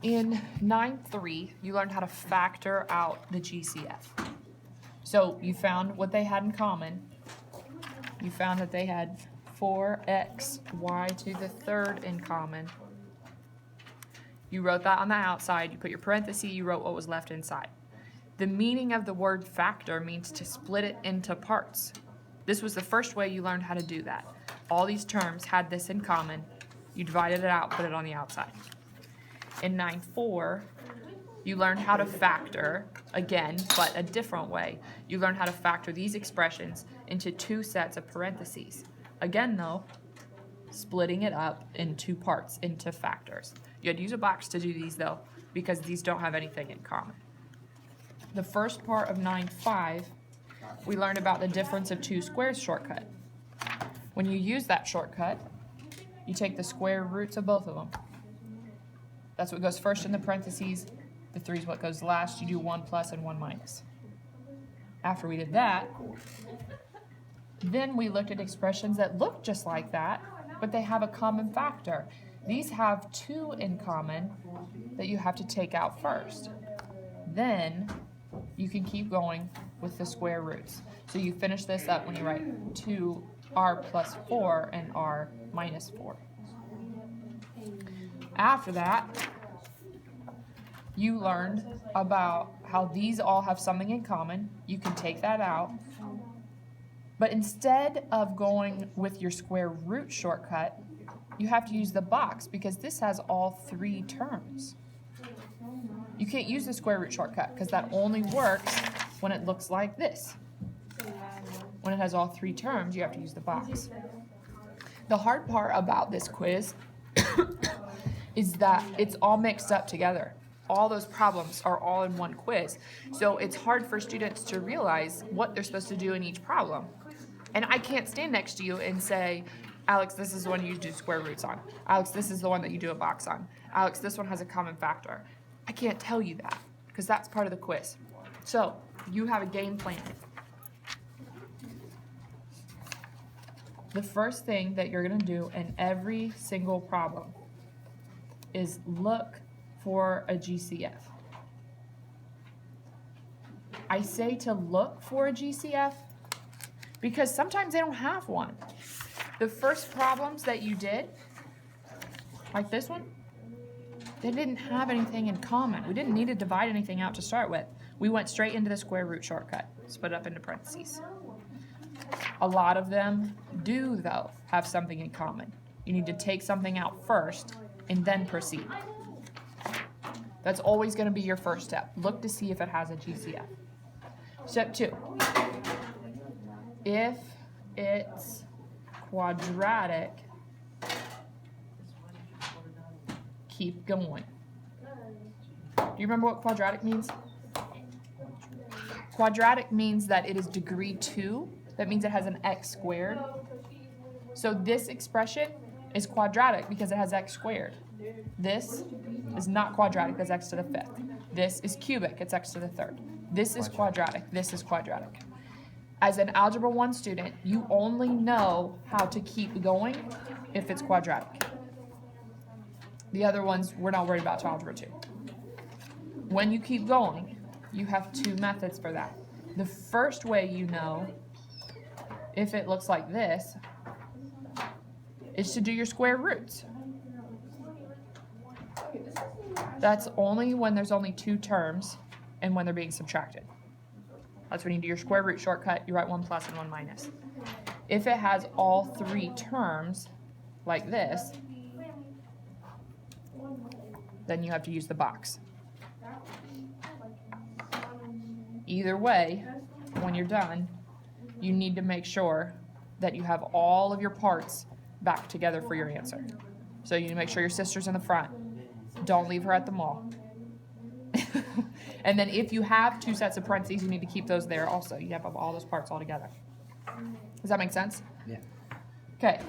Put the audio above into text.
In 9.3, you learned how to factor out the GCF. So you found what they had in common. You found that they had 4xy to the third in common. You wrote that on the outside. You put your parenthesis. You wrote what was left inside. The meaning of the word factor means to split it into parts. This was the first way you learned how to do that. All these terms had this in common. You divided it out, put it on the outside. In 9.4, you learned how to factor, again, but a different way. You learned how to factor these expressions into two sets of parentheses. Again, though, splitting it up in two parts, into factors. You had to use a box to do these, though, because these don't have anything in common. The first part of 9.5, we learned about the difference of two squares shortcut. When you use that shortcut, you take the square roots of both of them. That's what goes first in the parentheses. The 3 is what goes last. You do 1 plus and 1 minus. After we did that, then we looked at expressions that look just like that, but they have a common factor. These have 2 in common that you have to take out first. Then you can keep going with the square roots. So you finish this up when you write 2r plus 4 and r minus 4. After that, you learned about how these all have something in common. You can take that out. But instead of going with your square root shortcut, you have to use the box because this has all 3 terms. You can't use the square root shortcut because that only works when it looks like this. When it has all 3 terms, you have to use the box. The hard part about this quiz is that it's all mixed up together. All those problems are all in one quiz. So it's hard for students to realize what they're supposed to do in each problem. And I can't stand next to you and say, Alex, this is the one you do square roots on. Alex, this is the one that you do a box on. Alex, this one has a common factor. I can't tell you that because that's part of the quiz. So you have a game plan. The first thing that you're going to do in every single problem is look for a GCF. I say to look for a GCF because sometimes they don't have one. The first problems that you did, like this one, they didn't have anything in common. We didn't need to divide anything out to start with. We went straight into the square root shortcut, split it up into parentheses. A lot of them do, though, have something in common. You need to take something out first and then proceed. That's always going to be your first step. Look to see if it has a GCF. Step 2. If it's quadratic, keep going. Do you remember what quadratic means? Quadratic means that it is degree 2. That means it has an x squared. So this expression is quadratic because it has x squared. This is not quadratic, that's x to the 5th. This is cubic, it's x to the 3rd. This is quadratic, this is quadratic. As an Algebra 1 student, you only know how to keep going if it's quadratic. The other ones, we're not worried about till Algebra 2. When you keep going, you have 2 methods for that. The first way you know if it looks like this is to do your square roots. That's only when there's only 2 terms and when they're being subtracted. That's when you do your square root shortcut, you write 1 plus and 1 minus. If it has all 3 terms, like this, then you have to use the box. Either way, when you're done, you need to make sure that you have all of your parts back together for your answer. So you need to make sure your sister's in the front. Don't leave her at the mall. And then if you have 2 sets of parentheses, you need to keep those there also. You have all those parts all together. Does that make sense? Yeah. Okay.